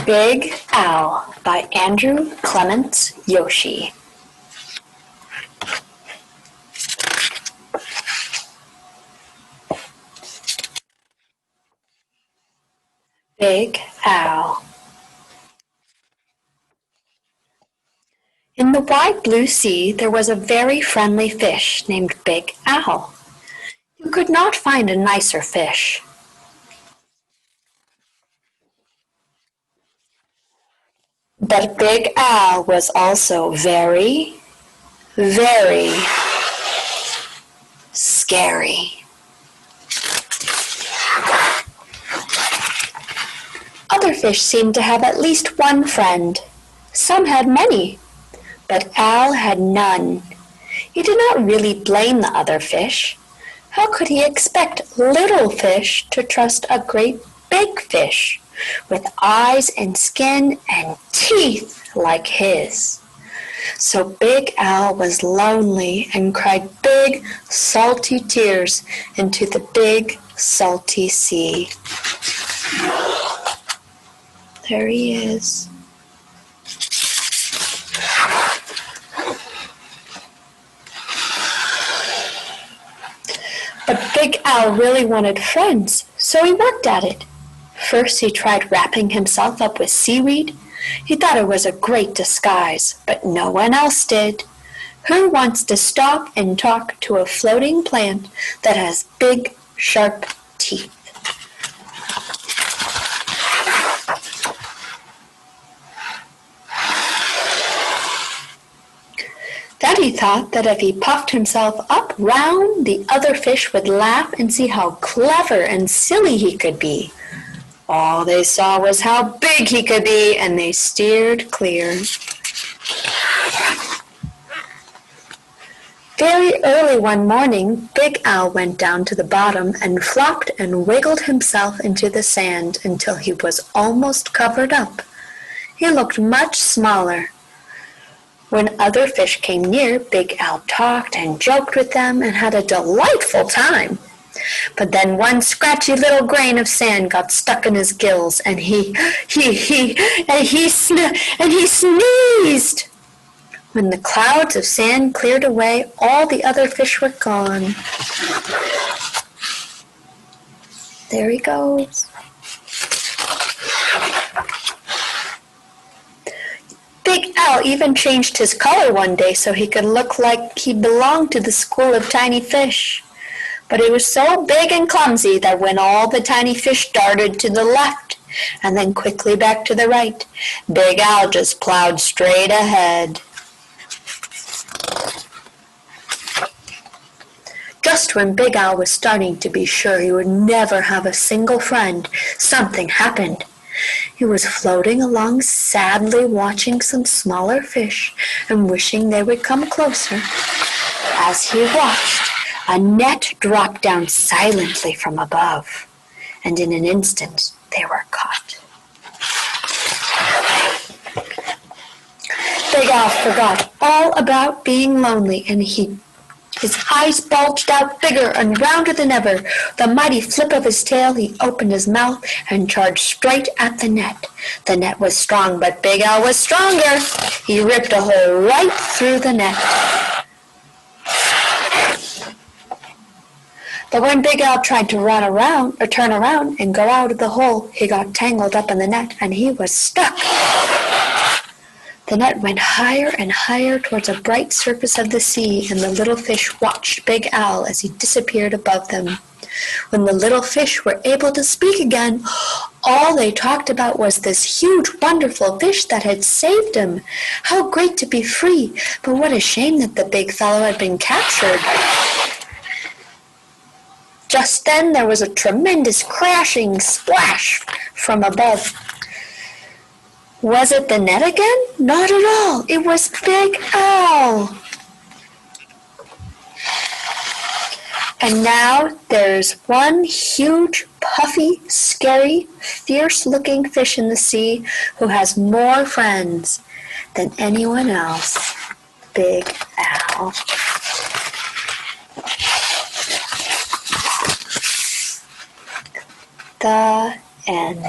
Big Owl by Andrew Clements Yoshi. Big Owl. In the wide blue sea there was a very friendly fish named Big Owl. You could not find a nicer fish. But Big Owl was also very, very scary. Other fish seemed to have at least one friend. Some had many, but Owl had none. He did not really blame the other fish. How could he expect little fish to trust a great big fish with eyes and skin and teeth like his? So Big Owl was lonely and cried big, salty tears into the big, salty sea. There he is. But Big Owl really wanted friends, so he worked at it. First he tried wrapping himself up with seaweed. He thought it was a great disguise, but no one else did. Who wants to stop and talk to a floating plant that has big, sharp teeth? Then he thought that if he puffed himself up round, the other fish would laugh and see how clever and silly he could be. All they saw was how big he could be, and they steered clear. Very early one morning, Big Owl went down to the bottom and flopped and wiggled himself into the sand until he was almost covered up. He looked much smaller. When other fish came near, Big Owl talked and joked with them and had a delightful time. But then one scratchy little grain of sand got stuck in his gills, and he sneezed. When the clouds of sand cleared away, all the other fish were gone. There he goes. Big Owl even changed his color one day so he could look like he belonged to the school of tiny fish. But he was so big and clumsy that when all the tiny fish darted to the left and then quickly back to the right, Big Owl just plowed straight ahead. Just when Big Owl was starting to be sure he would never have a single friend, something happened. He was floating along sadly, watching some smaller fish and wishing they would come closer. As he watched, a net dropped down silently from above, and in an instant they were caught. Big Owl forgot all about being lonely, and his eyes bulged out bigger and rounder than ever. With a mighty flip of his tail, he opened his mouth and charged straight at the net. The net was strong, but Big Owl was stronger. He ripped a hole right through the net. But when Big Owl tried to turn around and go out of the hole, he got tangled up in the net and he was stuck. The net went higher and higher towards a bright surface of the sea, and the little fish watched Big Owl as he disappeared above them. When the little fish were able to speak again, all they talked about was this huge, wonderful fish that had saved him. How great to be free, but what a shame that the big fellow had been captured. Just then there was a tremendous crashing splash from above. Was it the net again? Not at all. It was Big Owl. And now there's one huge, puffy, scary, fierce-looking fish in the sea who has more friends than anyone else. Big Owl. The end.